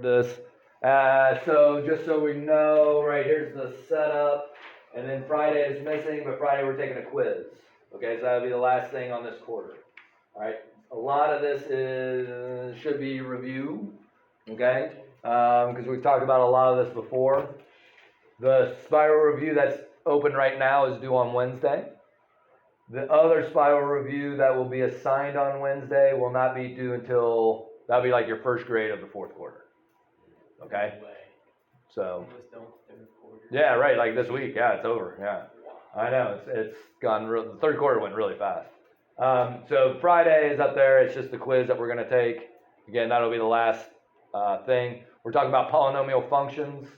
this. So just so we know, right here's the setup, and then Friday is missing, but Friday we're taking a quiz. Okay, so that'll be the last thing on this quarter. All right, a lot of this should be review. Okay, because we've talked about a lot of this before. The spiral review that's open right now is due on Wednesday. The other spiral review that will be assigned on Wednesday will not be due until, that'll be like your first grade of the fourth quarter. Okay? So, yeah, right, like this week, yeah, it's over, yeah. I know, it's gone, the third quarter went really fast. So Friday is up there, it's just the quiz that we're gonna take. Again, that'll be the last thing. We're talking about polynomial functions.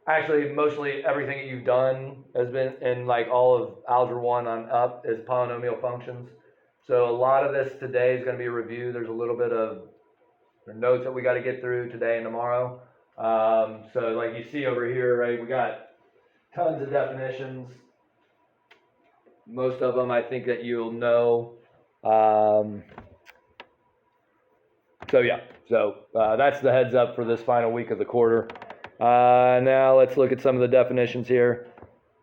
Actually, mostly everything that you've done has been in like all of Algebra 1 on up is polynomial functions. So a lot of this today is going to be a review. There's a little bit of notes that we got to get through today and tomorrow. So like you see over here, right, we got tons of definitions. Most of them I think that you'll know. So yeah, that's the heads up for this final week of the quarter. Now let's look at some of the definitions here.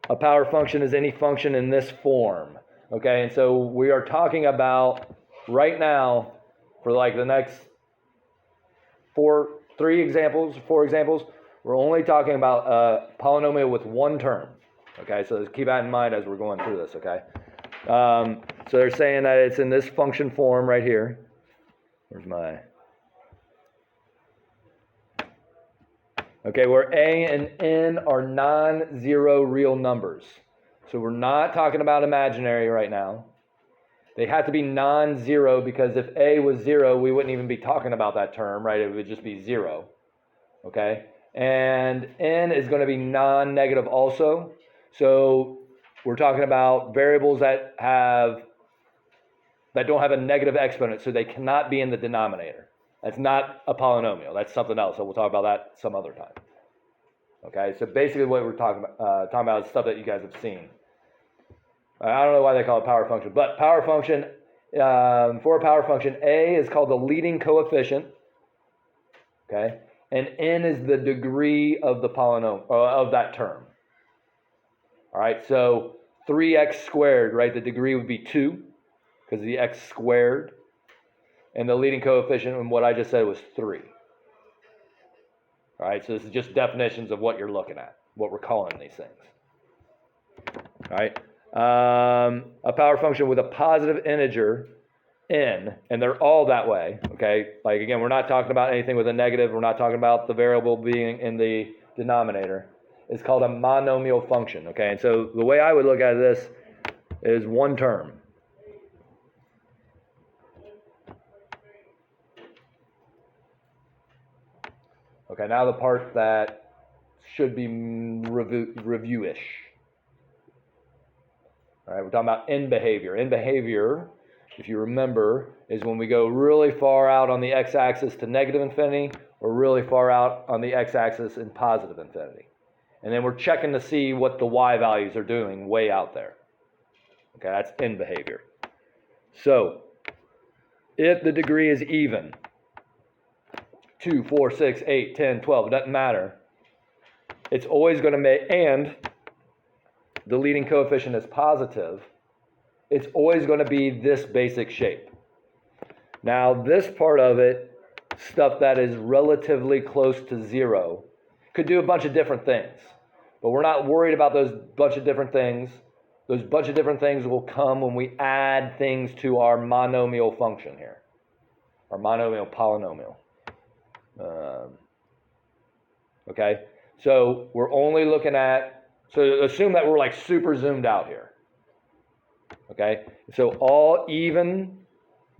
A power function is any function in this form. Okay, and so we are talking about right now for like the next four examples, we're only talking about a polynomial with one term. Okay, so keep that in mind as we're going through this, okay? So they're saying that it's in this function form right here. Where's my... Okay, where a and n are non-zero real numbers. So we're not talking about imaginary right now. They have to be non-zero because if a was 0, we wouldn't even be talking about that term, right? It would just be 0, okay? And n is going to be non-negative also. So we're talking about variables that don't have a negative exponent, so they cannot be in the denominator. That's not a polynomial. That's something else. So we'll talk about that some other time. Okay, so basically what we're talking about is stuff that you guys have seen. I don't know why they call it power function, but power function, for a power function, A is called the leading coefficient, okay, and N is the degree of the polynomial, of that term. All right, so 3x squared, right, the degree would be 2, because of the x squared. And the leading coefficient in what I just said was 3. All right, so this is just definitions of what you're looking at, what we're calling these things. All right, a power function with a positive integer, n, and they're all that way, okay? Like, again, we're not talking about anything with a negative. We're not talking about the variable being in the denominator. It's called a monomial function, okay? And so the way I would look at this is one term. Okay, now the part that should be review-ish. All right, we're talking about end behavior. End behavior, if you remember, is when we go really far out on the x-axis to negative infinity or really far out on the x-axis in positive infinity. And then we're checking to see what the y values are doing way out there. Okay, that's end behavior. So, if the degree is even, 2, 4, 6, 8, 10, 12, it doesn't matter. It's always going to make, and the leading coefficient is positive, it's always going to be this basic shape. Now, this part of it, stuff that is relatively close to 0, could do a bunch of different things. But we're not worried about those bunch of different things. Those bunch of different things will come when we add things to our monomial function here, our monomial polynomial. Okay, so we're only looking at, so assume that we're like super zoomed out here. Okay, so all even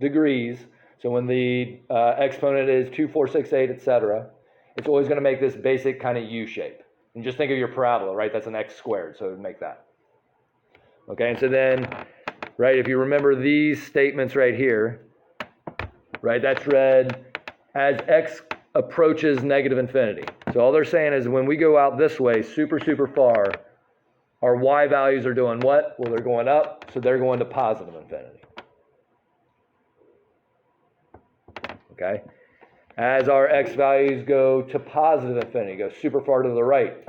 degrees, so when the exponent is 2, 4, 6, 8, etc., it's always going to make this basic kind of U shape. And just think of your parabola, right? That's an x squared, so it would make that. Okay, and so then, right, if you remember these statements right here, right, that's read as x approaches negative infinity. So all they're saying is when we go out this way, super, super far, our y values are doing what? Well, they're going up, so they're going to positive infinity. Okay? As our x values go to positive infinity, go super far to the right,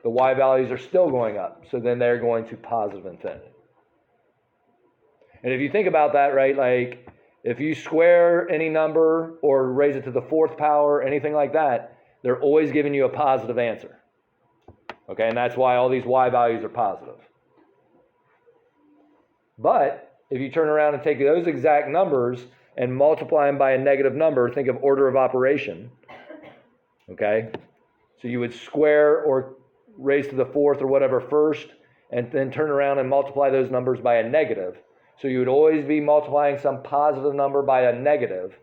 the y values are still going up. So then they're going to positive infinity. And if you think about that, right, like if you square any number or raise it to the fourth power, anything like that, they're always giving you a positive answer. Okay, and that's why all these y values are positive. But if you turn around and take those exact numbers and multiply them by a negative number, think of order of operation. Okay, so you would square or raise to the fourth or whatever first, and then turn around and multiply those numbers by a negative. So you would always be multiplying some positive number by a negative.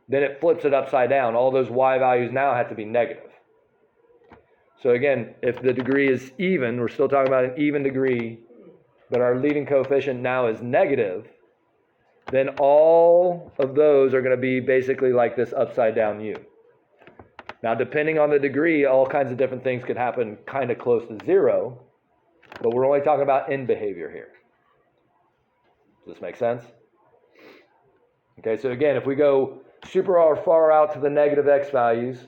Then it flips it upside down. All those y values now have to be negative. So again, if the degree is even, we're still talking about an even degree, but our leading coefficient now is negative, then all of those are going to be basically like this upside down u. Now, depending on the degree, all kinds of different things could happen kind of close to zero, but we're only talking about end behavior here. Does this make sense? Okay, so again, if we go super far out to the negative x values,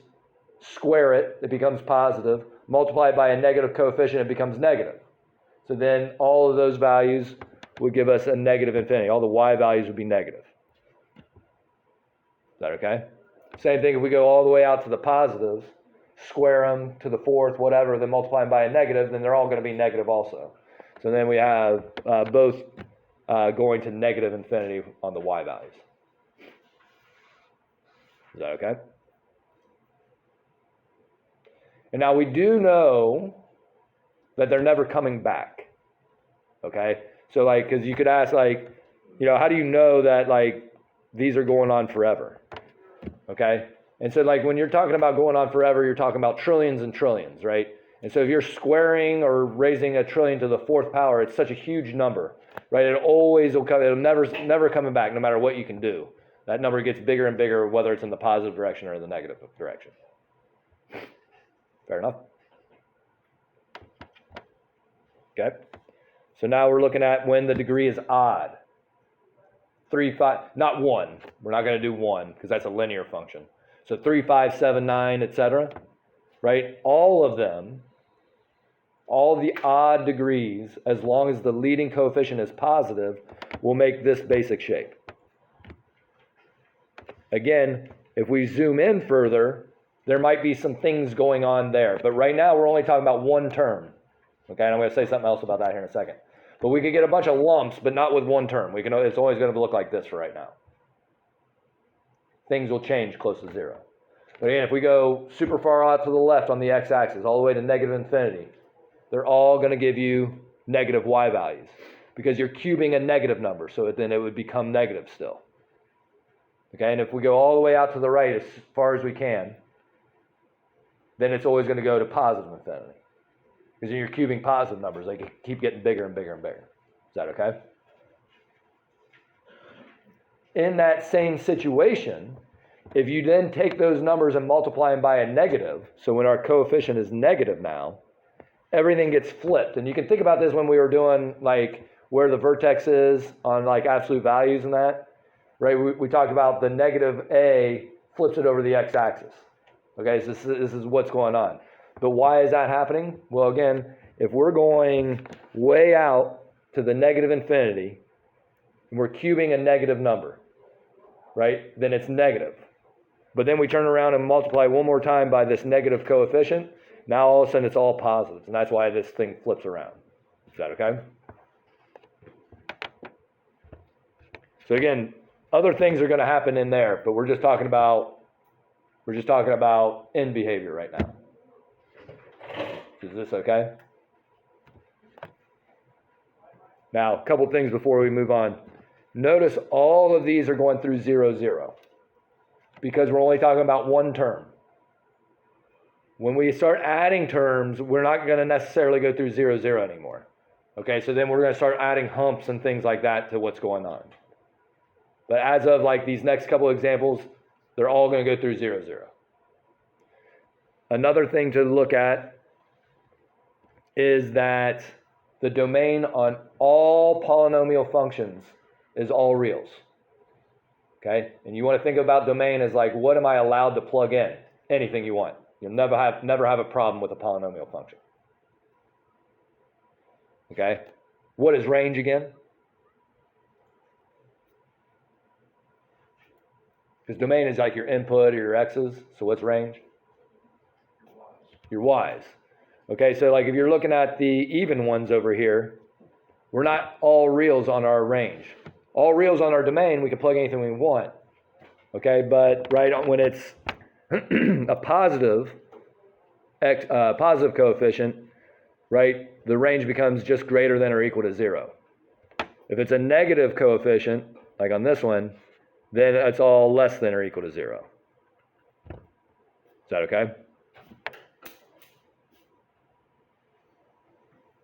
square it, it becomes positive, multiply it by a negative coefficient, it becomes negative. So then all of those values would give us a negative infinity. All the y values would be negative. Is that okay? Same thing if we go all the way out to the positives, square them to the fourth, whatever, then multiply them by a negative, then they're all going to be negative also. So then we have both going to negative infinity on the y values. Is that okay? And now we do know that they're never coming back. Okay? So like, because you could ask like, how do you know that like these are going on forever? Okay? And so like when you're talking about going on forever, you're talking about trillions and trillions, right? And so if you're squaring or raising a trillion to the fourth power, it's such a huge number, right? It always will come, it'll never coming back no matter what you can do. That number gets bigger and bigger, whether it's in the positive direction or the negative direction. Fair enough? Okay. So now we're looking at when the degree is odd. 3, 5, not 1. We're not going to do 1 because that's a linear function. So 3, 5, 7, 9, etc. Right? All of them, all the odd degrees, as long as the leading coefficient is positive, will make this basic shape. Again, if we zoom in further, there might be some things going on there. But right now, we're only talking about one term. Okay, and I'm going to say something else about that here in a second. But we could get a bunch of lumps, but not with one term. It's always going to look like this for right now. Things will change close to zero. But again, if we go super far out to the left on the x-axis, all the way to negative infinity, they're all going to give you negative y values because you're cubing a negative number, so then it would become negative still. Okay, and if we go all the way out to the right as far as we can, then it's always going to go to positive infinity. Because you're cubing positive numbers, they keep getting bigger and bigger and bigger. Is that okay? In that same situation, if you then take those numbers and multiply them by a negative, so when our coefficient is negative now, everything gets flipped. And you can think about this when we were doing like where the vertex is on like absolute values and that, right? We talked about the negative a flips it over the x-axis. Okay, so this is what's going on. But why is that happening? Well, again, if we're going way out to the negative infinity, and we're cubing a negative number, right? Then it's negative. But then we turn around and multiply one more time by this negative coefficient. Now all of a sudden it's all positives, and that's why this thing flips around. Is that okay? So again, other things are going to happen in there, but we're just talking about end behavior right now. Is this okay? Now, a couple things before we move on. Notice all of these are going through 0, 0 because we're only talking about one term. When we start adding terms, we're not going to necessarily go through 0, 0 anymore. Okay, so then we're going to start adding humps and things like that to what's going on. But as of like these next couple examples, they're all going to go through 0, 0. Another thing to look at is that the domain on all polynomial functions is all reals. Okay? And you want to think about domain as like, what am I allowed to plug in? Anything you want. You'll never have a problem with a polynomial function. Okay? What is range again? Because domain is like your input or your x's. So what's range? Your y's. Okay, so like if you're looking at the even ones over here, we're not all reals on our range. All reals on our domain, we can plug anything we want. Okay, but right when it's a positive coefficient, right, the range becomes just greater than or equal to 0. If it's a negative coefficient, like on this one, then it's all less than or equal to 0. Is that okay?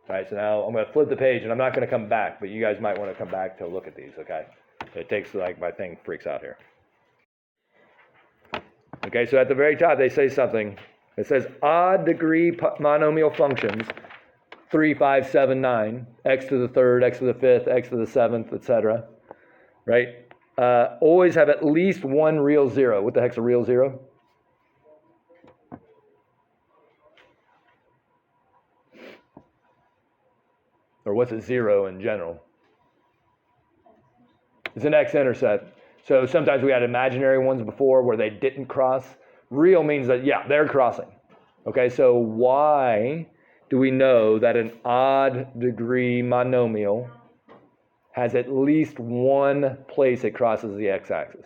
All right, so now I'm going to flip the page, and I'm not going to come back, but you guys might want to come back to look at these, okay? It takes, like, my thing freaks out here. Okay, so at the very top, they say something. It says odd degree monomial functions, 3, 5, 7, 9, x to the third, x to the fifth, x to the seventh, etc. Right? Always have at least one real zero. What the heck's a real zero? Or what's a zero in general? It's an x-intercept. So sometimes we had imaginary ones before where they didn't cross. Real means that, yeah, they're crossing. Okay, so why do we know that an odd degree monomial has at least one place it crosses the x-axis?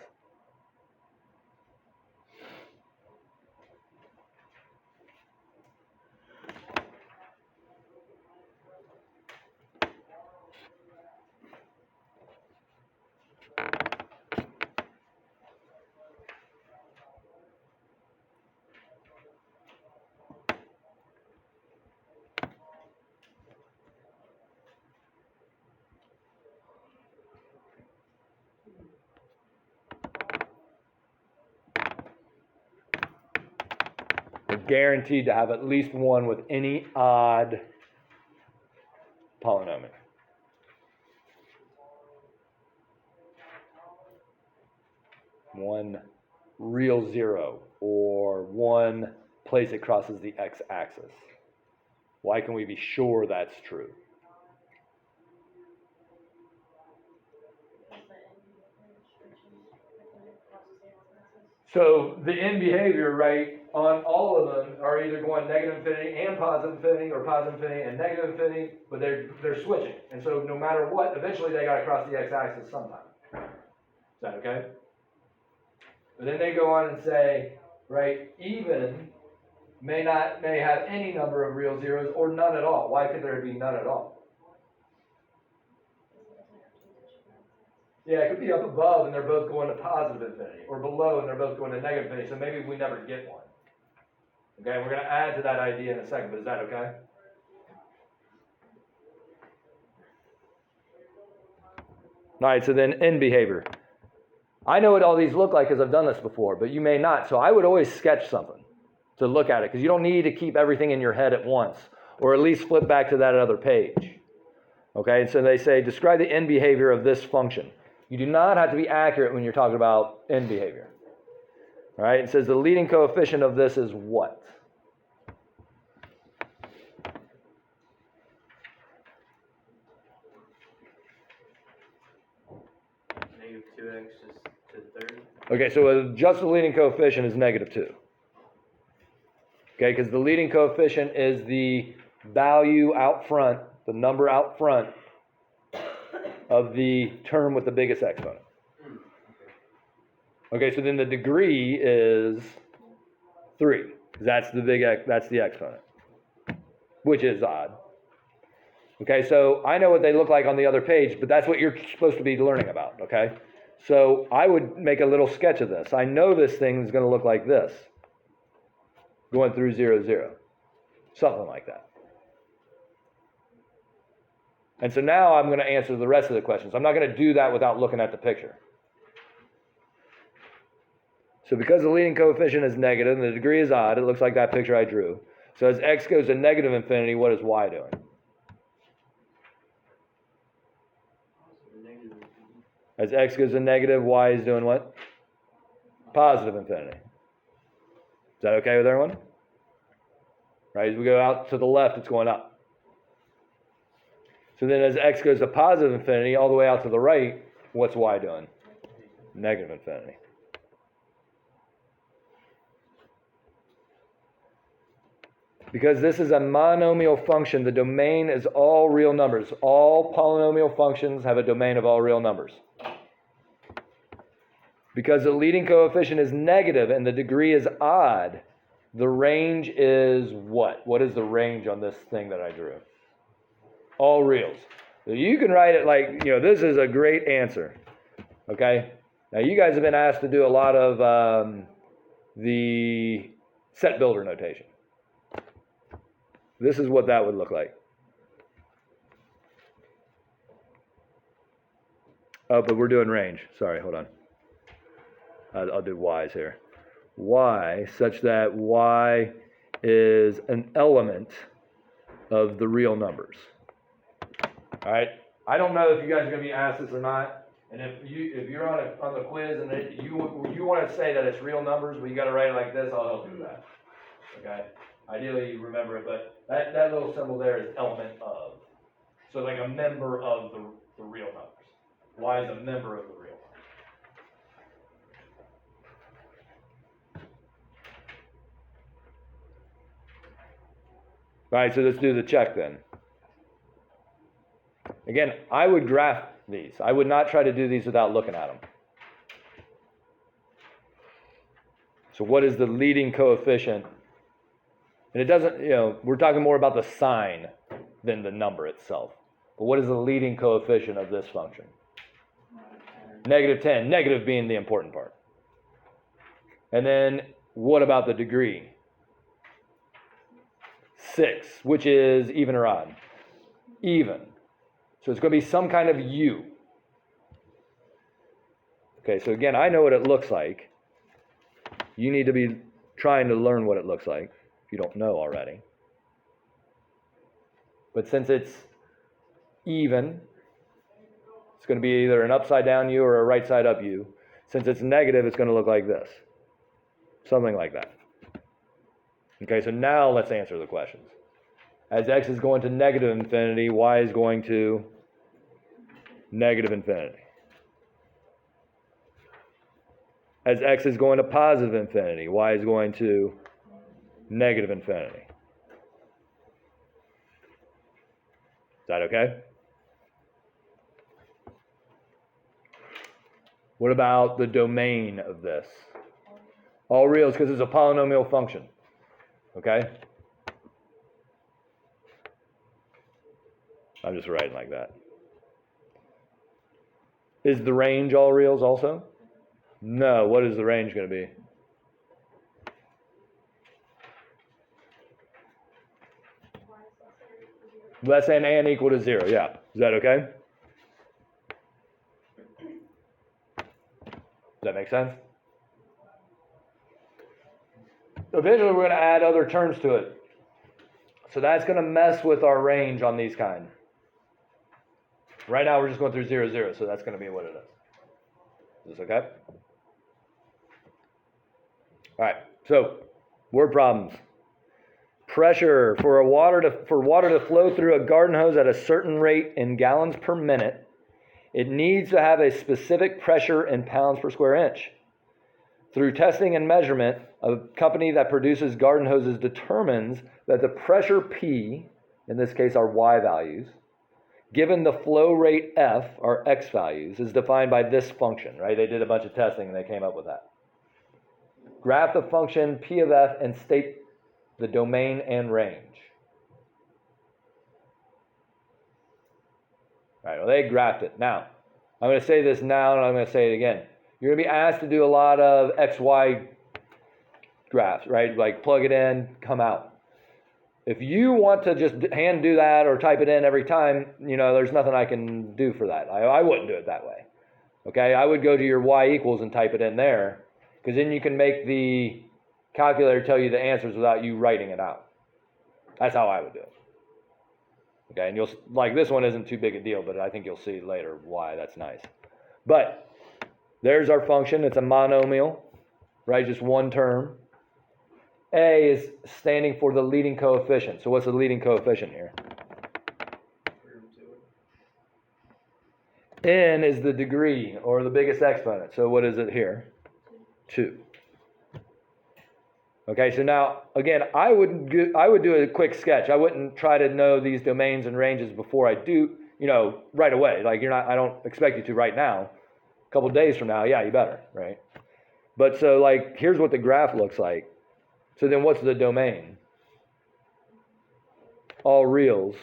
We're guaranteed to have at least one with any odd polynomial. One real zero, or one place it crosses the x-axis. Why can we be sure that's true? So the end behavior, right, on all of them are either going negative infinity and positive infinity, or positive infinity and negative infinity, but they're switching. And so no matter what, eventually they got to cross the x-axis sometime. Is that okay? But then they go on and say, right, even may have any number of real zeros or none at all. Why could there be none at all? Yeah, it could be up above and they're both going to positive infinity, or below and they're both going to negative infinity, so maybe we never get one. Okay, we're going to add to that idea in a second, but is that okay? All right, so then end behavior. I know what all these look like because I've done this before, but you may not. So I would always sketch something to look at it, because you don't need to keep everything in your head at once, or at least flip back to that other page. Okay, and so they say, describe the end behavior of this function. You do not have to be accurate when you're talking about end behavior. All right, it says the leading coefficient of this is what? Negative 2x just to the third. Okay, so just the leading coefficient is negative 2. Okay, because the leading coefficient is the value out front, the number out front of the term with the biggest exponent. Okay, so then the degree is 3. That's the exponent, which is odd. Okay, so I know what they look like on the other page, but that's what you're supposed to be learning about, okay? So I would make a little sketch of this. I know this thing is going to look like this, going through 0, 0, something like that. And so now I'm going to answer the rest of the questions. I'm not going to do that without looking at the picture. So because the leading coefficient is negative and the degree is odd, it looks like that picture I drew. So as x goes to negative infinity, what is y doing? As x goes to negative, y is doing what? Positive infinity. Is that okay with everyone? Right, as we go out to the left, it's going up. So then as x goes to positive infinity, all the way out to the right, what's y doing? Negative infinity. Because this is a monomial function, the domain is all real numbers. All polynomial functions have a domain of all real numbers. Because the leading coefficient is negative and the degree is odd, the range is what? What is the range on this thing that I drew? All reals. So you can write it like, this is a great answer. Okay? Now you guys have been asked to do a lot of the set builder notation. This is what that would look like. Oh, but we're doing range. Sorry, hold on. I'll do y's here. Y such that y is an element of the real numbers. All right. I don't know if you guys are going to be asked this or not. And if you're on the quiz and you want to say that it's real numbers, but you got to write it like this, I'll help you with that. Okay. Ideally, you remember it, but that little symbol there is element of. So like a member of the real numbers. Y is a member of the real numbers. All right, so let's do the check then. Again, I would graph these. I would not try to do these without looking at them. So what is the leading coefficient? And it doesn't, we're talking more about the sign than the number itself. But what is the leading coefficient of this function? Negative 10, negative being the important part. And then what about the degree? 6, which is even or odd? Even. So it's going to be some kind of u. Okay, so again, I know what it looks like. You need to be trying to learn what it looks like if you don't know already. But since it's even, it's going to be either an upside down u or a right side up u. Since it's negative, it's going to look like this. Something like that. Okay, so now let's answer the questions. As x is going to negative infinity, y is going to negative infinity. As x is going to positive infinity, y is going to negative infinity. Is that okay? What about the domain of this? All reals, because it's a polynomial function. Okay? I'm just writing like that. Is the range all reals also? No. What is the range going to be? Less than and equal to 0. Yeah. Is that okay? Does that make sense? Eventually, we're going to add other terms to it. So that's going to mess with our range on these kind. Right now, we're just going through 0, 0, so that's going to be what it is. Is this okay? All right, so word problems. Pressure for water to flow through a garden hose at a certain rate in gallons per minute, it needs to have a specific pressure in pounds per square inch. Through testing and measurement, a company that produces garden hoses determines that the pressure P, in this case our Y values, given the flow rate F, our X values, is defined by this function, right? They did a bunch of testing and they came up with that. Graph the function P of F and state the domain and range. All right, well, they graphed it. Now, I'm going to say this now and I'm going to say it again. You're going to be asked to do a lot of XY graphs, right? Like plug it in, come out. If you want to just hand do that or type it in every time, there's nothing I can do for that. I wouldn't do it that way. Okay, I would go to your Y equals and type it in there, because then you can make the calculator tell you the answers without you writing it out. That's how I would do it. Okay, and this one isn't too big a deal, but I think you'll see later why that's nice. But there's our function. It's a monomial, right? Just one term. A is standing for the leading coefficient. So what's the leading coefficient here? N is the degree, or the biggest exponent. So what is it here? 2. Okay, so now, again, I would do a quick sketch. I wouldn't try to know these domains and ranges before I do, right away. Like, I don't expect you to right now. A couple days from now, yeah, you better, right? But so, like, here's what the graph looks like. So then what's the domain? All reals.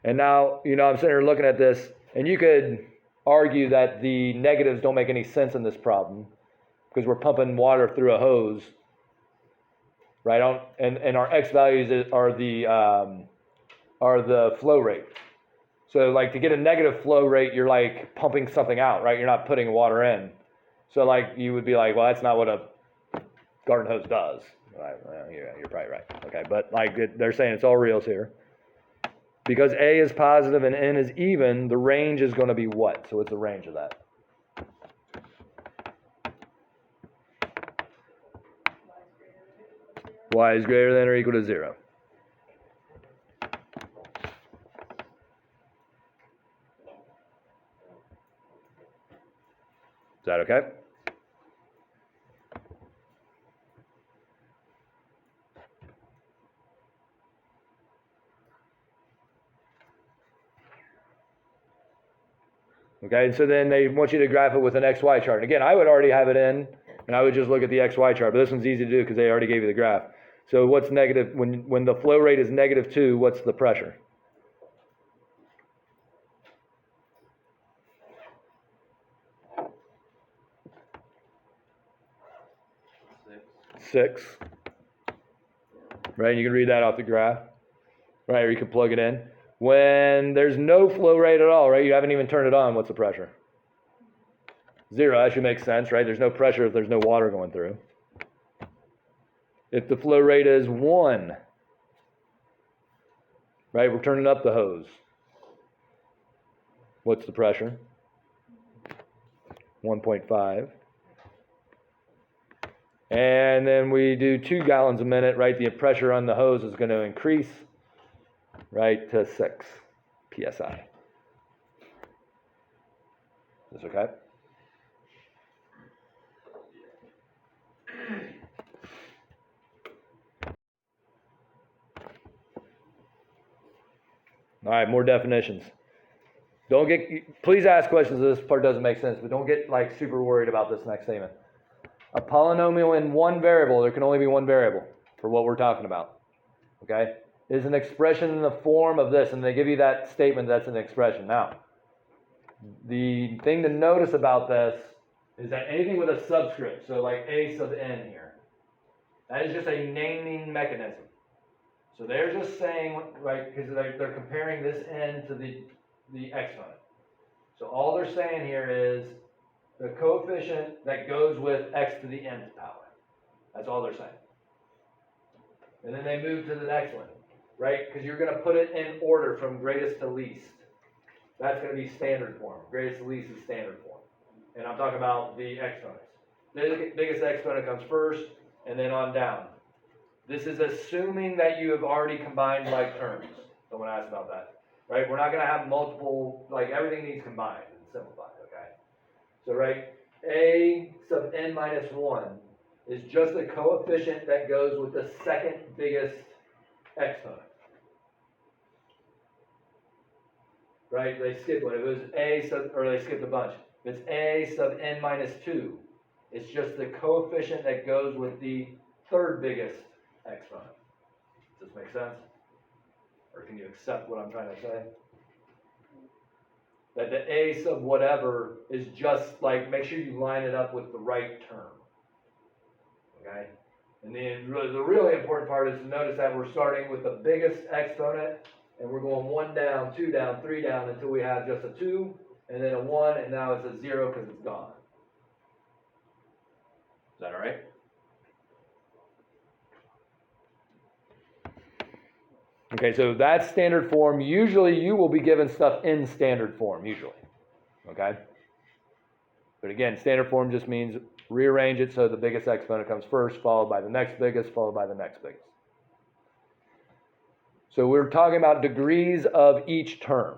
And now, I'm sitting here looking at this, and you could argue that the negatives don't make any sense in this problem because we're pumping water through a hose, right? And our x values are the flow rate. So like to get a negative flow rate, you're like pumping something out, right? You're not putting water in. So like you would be like, well, that's not what a garden hose does. Right? Well, yeah, you're probably right. Okay, but like they're saying it's all reals here. Because A is positive and N is even, the range is going to be what? So what's the range of that? Y is greater than or equal to 0. Is that okay? Okay, and so then they want you to graph it with an XY chart. And again, I would already have it in, and I would just look at the XY chart. But this one's easy to do because they already gave you the graph. So what's negative? When the flow rate is -2, what's the pressure? 6. Right, and you can read that off the graph. Right, or you can plug it in. When there's no flow rate at all, right, you haven't even turned it on, what's the pressure? 0, that should make sense, right? There's no pressure if there's no water going through. If the flow rate is 1, right, we're turning up the hose. What's the pressure? 1.5. And then we do 2 gallons a minute, right? The pressure on the hose is going to increase, right, to 6 psi. Is this okay? All right, more definitions. Please ask questions if this part doesn't make sense, but don't get like super worried about this next statement. A polynomial in one variable, there can only be one variable for what we're talking about, okay, is an expression in the form of this, and they give you that statement that's an expression. Now, the thing to notice about this is that anything with a subscript, so like a sub n here, that is just a naming mechanism. So they're just saying, right, because they're comparing this n to the exponent. So all they're saying here is the coefficient that goes with x to the nth power. That's all they're saying. And then they move to the next one, right? Because you're going to put it in order from greatest to least. That's going to be standard form. Greatest to least is standard form. And I'm talking about the exponents. The biggest exponent comes first, and then on down. This is assuming that you have already combined like terms. Someone asked about that, right? We're not going to have multiple, like everything needs combined and simplified, okay? So, right, a sub n minus 1 is just the coefficient that goes with the second biggest exponent. Right, they skipped one. If it was a sub, or they skipped a bunch. If it's a sub n minus 2, it's just the coefficient that goes with the third biggest exponent. Does this make sense? Or can you accept what I'm trying to say? That the a sub whatever is just like, make sure you line it up with the right term. Okay? And then the really important part is to notice that we're starting with the biggest exponent, and we're going 1 down, 2 down, 3 down until we have just a 2, and then a 1, and now it's a 0 because it's gone. Is that all right? Okay, so that's standard form. Usually you will be given stuff in standard form, usually. Okay? But again, standard form just means rearrange it so the biggest exponent comes first, followed by the next biggest, followed by the next biggest. So we're talking about degrees of each term.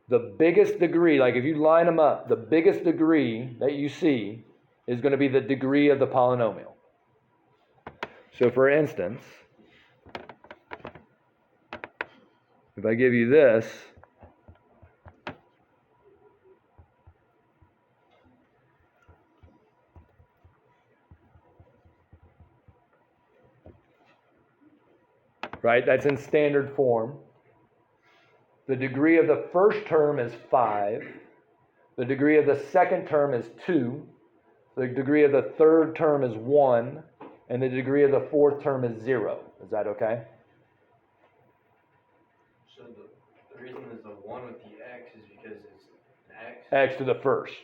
The biggest degree, like if you line them up, the biggest degree that you see is going to be the degree of the polynomial. So for instance, if I give you this, right, that's in standard form. The degree of the first term is 5. The degree of the second term is 2. The degree of the third term is 1. And the degree of the fourth term is 0. Is that okay? So the reason there's a 1 with the x is because it's an x? X to the first.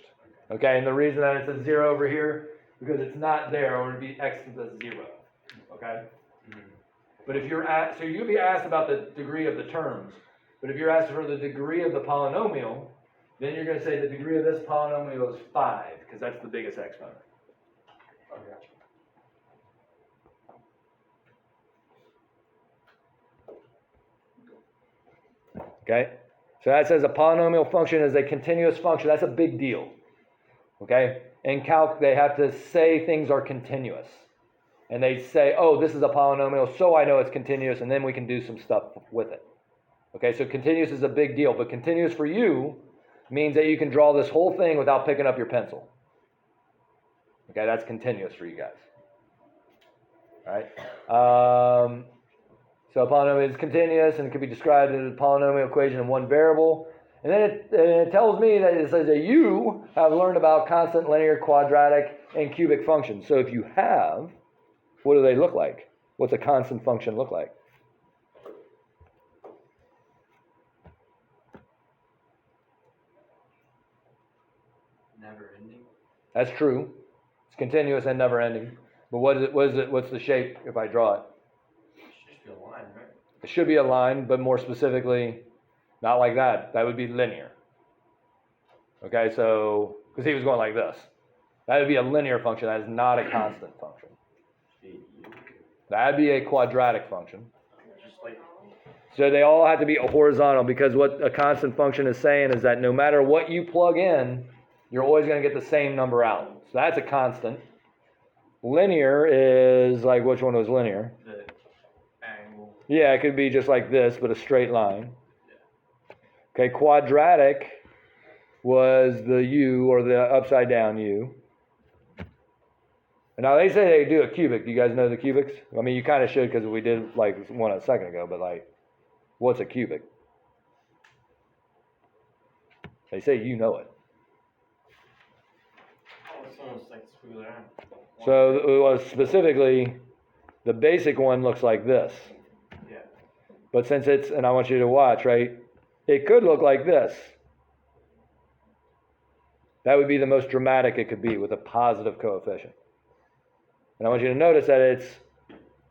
Okay, and the reason that it's a 0 over here, because it's not there, it would be x to the 0. Okay? Mm-hmm. But if you're asked, so you'll be asked about the degree of the terms. But if you're asked for the degree of the polynomial, then you're going to say the degree of this polynomial is 5, because that's the biggest exponent. Okay. Okay? So that says a polynomial function is a continuous function. That's a big deal. Okay? In calc, they have to say things are continuous. And they say, oh, this is a polynomial, so I know it's continuous, and then we can do some stuff with it. Okay, so continuous is a big deal, but continuous for you means that you can draw this whole thing without picking up your pencil. Okay, that's continuous for you guys. All right? So a polynomial is continuous and can be described as a polynomial equation in one variable. And then it tells me that it says that you have learned about constant, linear, quadratic, and cubic functions. So if you have, what do they look like? What's a constant function look like? Never ending? That's true. It's continuous and never ending. But what's the shape if I draw it? It should just be a line, right? It should be a line, but more specifically, not like that. That would be linear. Okay, so, because he was going like this. That would be a linear function. That is not a constant function. That would be a quadratic function. Just like, So they all have to be horizontal, because what a constant function is saying is that no matter what you plug in, you're always going to get the same number out. So that's a constant. Linear is like, which one was linear? the angle. Yeah, it could be just like this, but a straight line. Okay, quadratic was the U, or the upside down U. And now they say they do a cubic. Do you guys know the cubics? I mean, you kind of should, because we did like one a second ago, but like, what's a cubic? They say you know it. Oh, it's almost like squiggle around. So it was specifically, the basic one looks like this. Yeah. But since it's, and I want you to watch, right? It could look like this. That would be the most dramatic it could be, with a positive coefficient. And I want you to notice that it's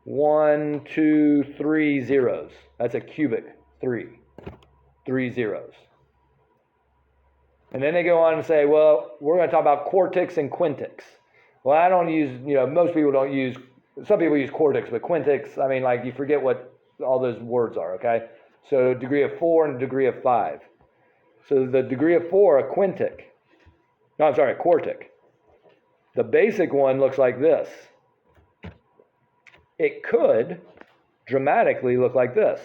1, 2, 3 zeros. That's a cubic 3. 3 zeros. And then they go on and say, well, we're going to talk about quartics and quintics. Well, I don't use, most people don't use, some people use quartics, but quintics, I mean, like, you forget what all those words are, okay? So degree of 4 and degree of 5. So the degree of 4, a quartic. The basic one looks like this. It could dramatically look like this.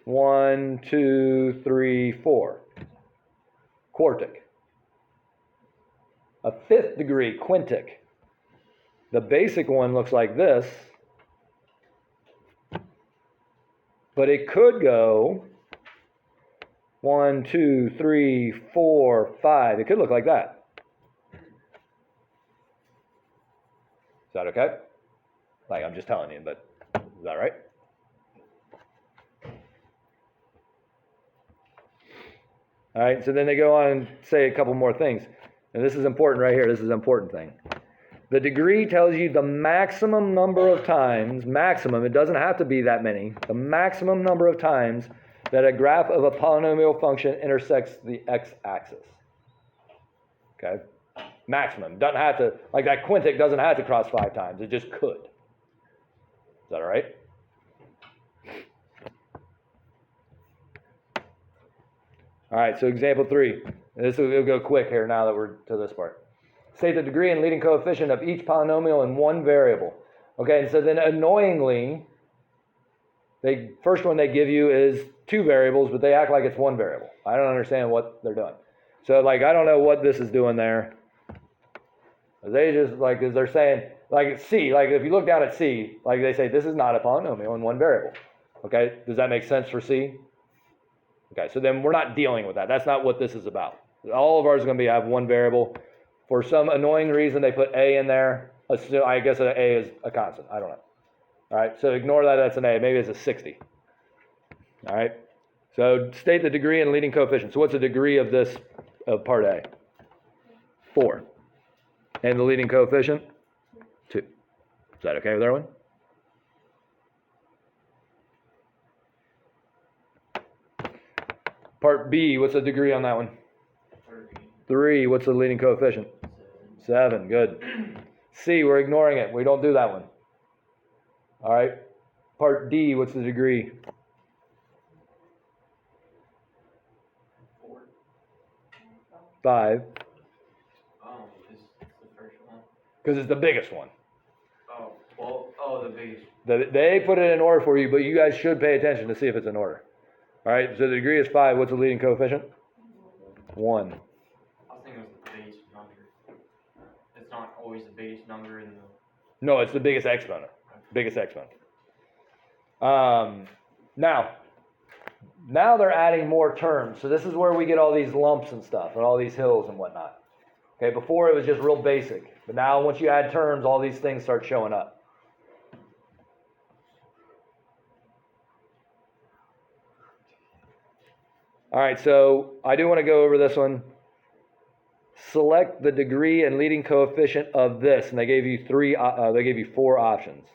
One, two, three, 4. Quartic. A 5th degree quintic. The basic one looks like this. But it could go 1, 2, 3, 4, 5. It could look like that. Is that okay? Like, I'm just telling you, but is that right? All right, so then they go on and say a couple more things. And this is important right here. This is an important thing. The degree tells you the maximum number of times, maximum, it doesn't have to be that many, the maximum number of times that a graph of a polynomial function intersects the x-axis. Okay? Maximum. Doesn't have to, like that quintic doesn't have to cross 5 times, it just could. Is that all right? All right, so example 3. This will go quick here now that we're to this part. State the degree and leading coefficient of each polynomial in one variable. Okay, and so then annoyingly, first one they give you is 2 variables, but they act like it's 1 variable. I don't understand what they're doing. So like, I don't know what this is doing there. They just like, because they're saying, like C, like if you look down at C, like they say, this is not a polynomial in 1 variable. Okay, does that make sense for C? Okay, so then we're not dealing with that. That's not what this is about. All of ours is going to have 1 variable. For some annoying reason, they put A in there. I guess an A is a constant. I don't know. All right, so ignore that. That's an A. Maybe it's a 60. All right, so state the degree and leading coefficient. So what's the degree of this, of part A? 4. And the leading coefficient? 2. Is that okay with everyone? Part B, what's the degree on that one? 3. What's the leading coefficient? 7. Good. C, we're ignoring it. We don't do that one. All right. Part D, what's the degree? 4. 5. Oh, it's the first one. Because it's the biggest one. Oh, well, the biggest. They put it in order for you, but you guys should pay attention to see if it's in order. All right, so the degree is 5. What's the leading coefficient? 1. I was thinking it was the biggest number. It's not always the biggest number in the... No, it's the biggest exponent. Biggest exponent. Now they're adding more terms. So this is where we get all these lumps and stuff, and all these hills and whatnot. Okay, before it was just real basic. But now once you add terms, all these things start showing up. All right, so I do want to go over this one. Select the degree and leading coefficient of this, and they gave you 4 options.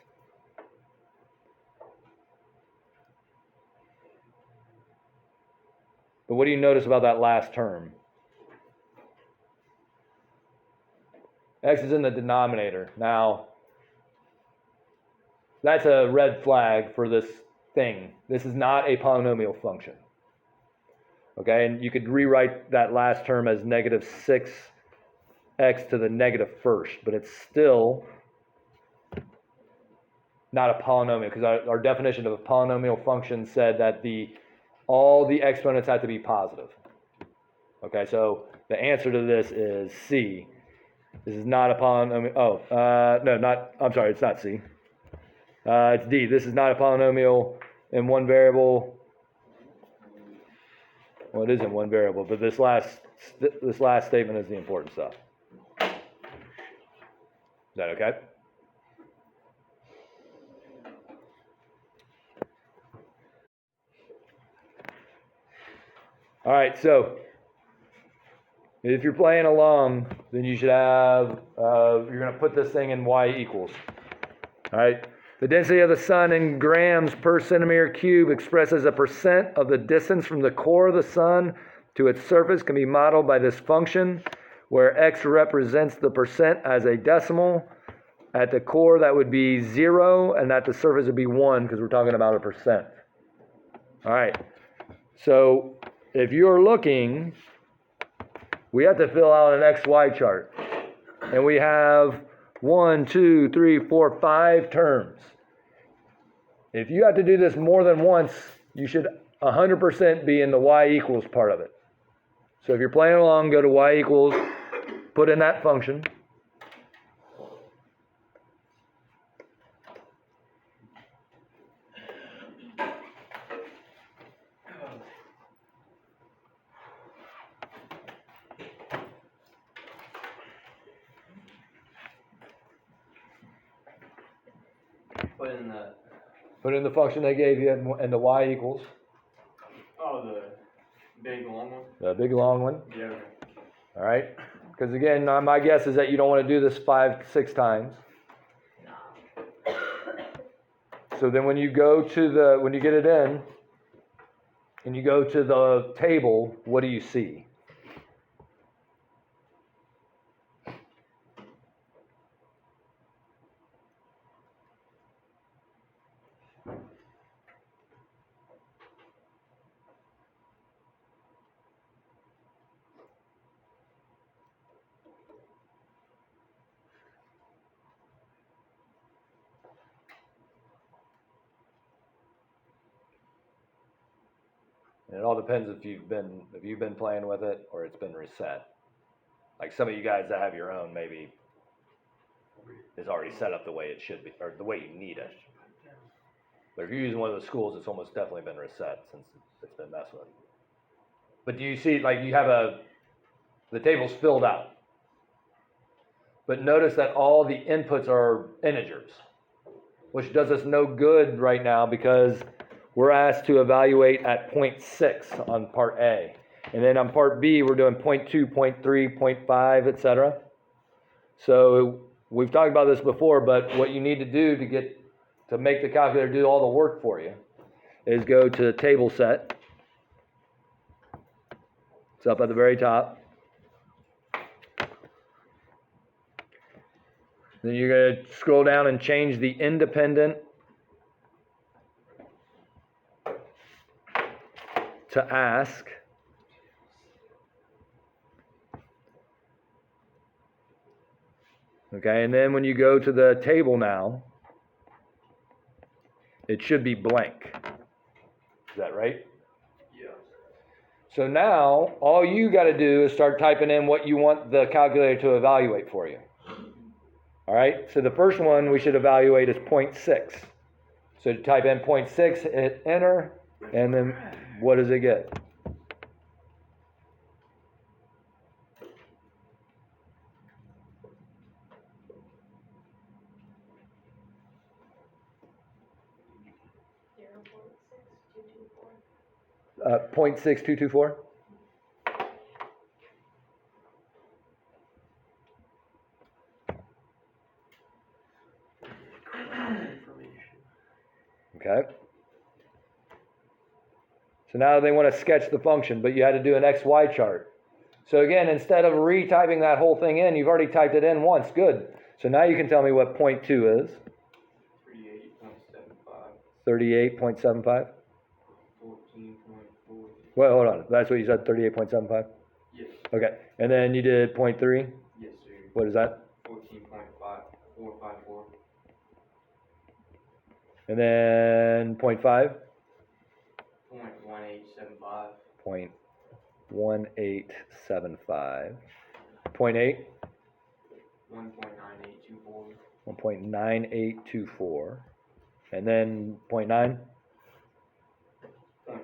But what do you notice about that last term? X is in the denominator. Now, that's a red flag for this thing. This is not a polynomial function. Okay, and you could rewrite that last term as negative 6x to the negative first, but it's still not a polynomial, because our definition of a polynomial function said that all the exponents have to be positive. Okay, so the answer to this is C. This is not a polynomial. I'm sorry, it's not C. It's D. This is not a polynomial in 1 variable. Well, it is in 1 variable, but this last statement is the important stuff. Is that okay? All right, so if you're playing along, then you should have, you're going to put this thing in y equals. All right. The density of the sun in grams per centimeter cube expressed as a percent of the distance from the core of the sun to its surface can be modeled by this function, where x represents the percent as a decimal. At the core, that would be 0, and at the surface, it would be 1, because we're talking about a percent. All right. So if you're looking, we have to fill out an XY chart. And we have 1, 2, 3, 4, 5 terms. If you have to do this more than once, you should 100% be in the y equals part of it. So if you're playing along, go to y equals, put in that function. Put in the function they gave you and the y equals. Oh, the big long one? The big long one. Yeah. All right. Because again, my guess is that you don't want to do this 5-6 times. So then when you get it in, and you go to the table, what do you see? And it all depends if you've been playing with it or it's been reset. Like some of you guys that have your own maybe is already set up the way it should be, or the way you need it. But if you're using one of the schools, it's almost definitely been reset since it's been messed with. But do you see, like you have the table's filled out. But notice that all the inputs are integers, which does us no good right now because we're asked to evaluate at 0.6 on part A. And then on part B, we're doing 0.2, 0.3, 0.5, etc. So we've talked about this before, but what you need to do to make the calculator do all the work for you is go to table set. It's up at the very top. Then you're going to scroll down and change the independent to ask. Okay, and then when you go to the table now, it should be blank. Is that right? Yeah. So now, all you got to do is start typing in what you want the calculator to evaluate for you. All right, so the first one we should evaluate is 0.6. So type in 0.6, hit enter, and then what does it get? Uh, 0.6224. Okay. So now they want to sketch the function, but you had to do an XY chart. So again, instead of retyping that whole thing in, you've already typed it in once. Good. So now you can tell me what 0.2 is. 38.75. 38.75. 14.4. Well, hold on. That's what you said, 38.75? Yes. Okay. And then you did 0.3. Yes, sir. What is that? 14.5454. And then 0.5. 0.1875. 0.1875. 0.8. 1.9824. 1.9824. And then 0.9. 0.7859.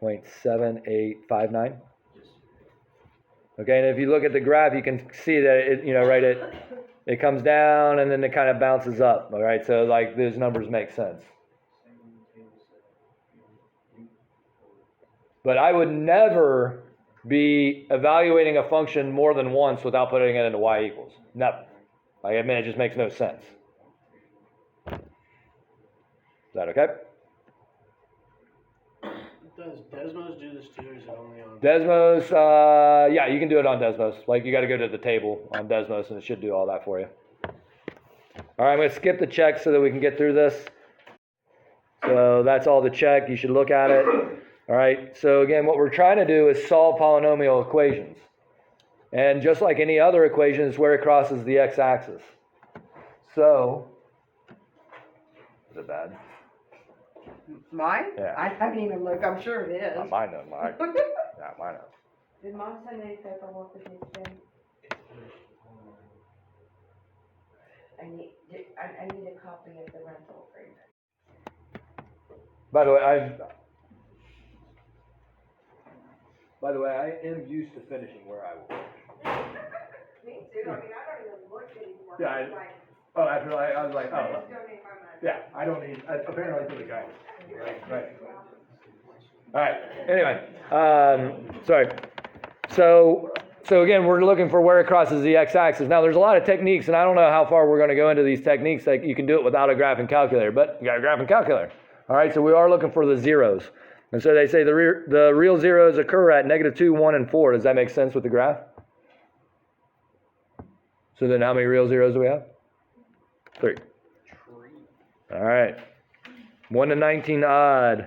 0.7859. Yes, sir. Okay, and if you look at the graph, you can see that it comes down and then it kind of bounces up. All right, so like those numbers make sense. But I would never be evaluating a function more than once without putting it into y equals. Never. Like, I mean, it just makes no sense. Is that okay? Does Desmos do this too, or is it only on? Desmos, yeah, you can do it on Desmos. Like, you got to go to the table on Desmos, and it should do all that for you. All right, I'm going to skip the check so that we can get through this. So that's all the check. You should look at it. All right, so again, what we're trying to do is solve polynomial equations. And just like any other equation, it's where it crosses the x-axis. So, is it bad? Mine? Yeah. I haven't even looked. I'm sure it is. Not mine, no. Mine. Yeah, mine. No. Did Mom send any paperwork with you today? I need a copy of the rental agreement. By the way, I am used to finishing where I work. Me too. I mean, I don't even look anymore. Yeah, after I was like, oh, yeah, I don't need, apparently for the guy. Right. All right, anyway, sorry. So So again, we're looking for where it crosses the x-axis. Now, there's a lot of techniques, and I don't know how far we're going to go into these techniques. Like you can do it without a graphing calculator, but you got a graphing calculator. All right, so we are looking for the zeros. And so they say the real zeros occur at -2, 1, and 4. Does that make sense with the graph? So then how many real zeros do we have? 3. All right. 1 to 19 odd.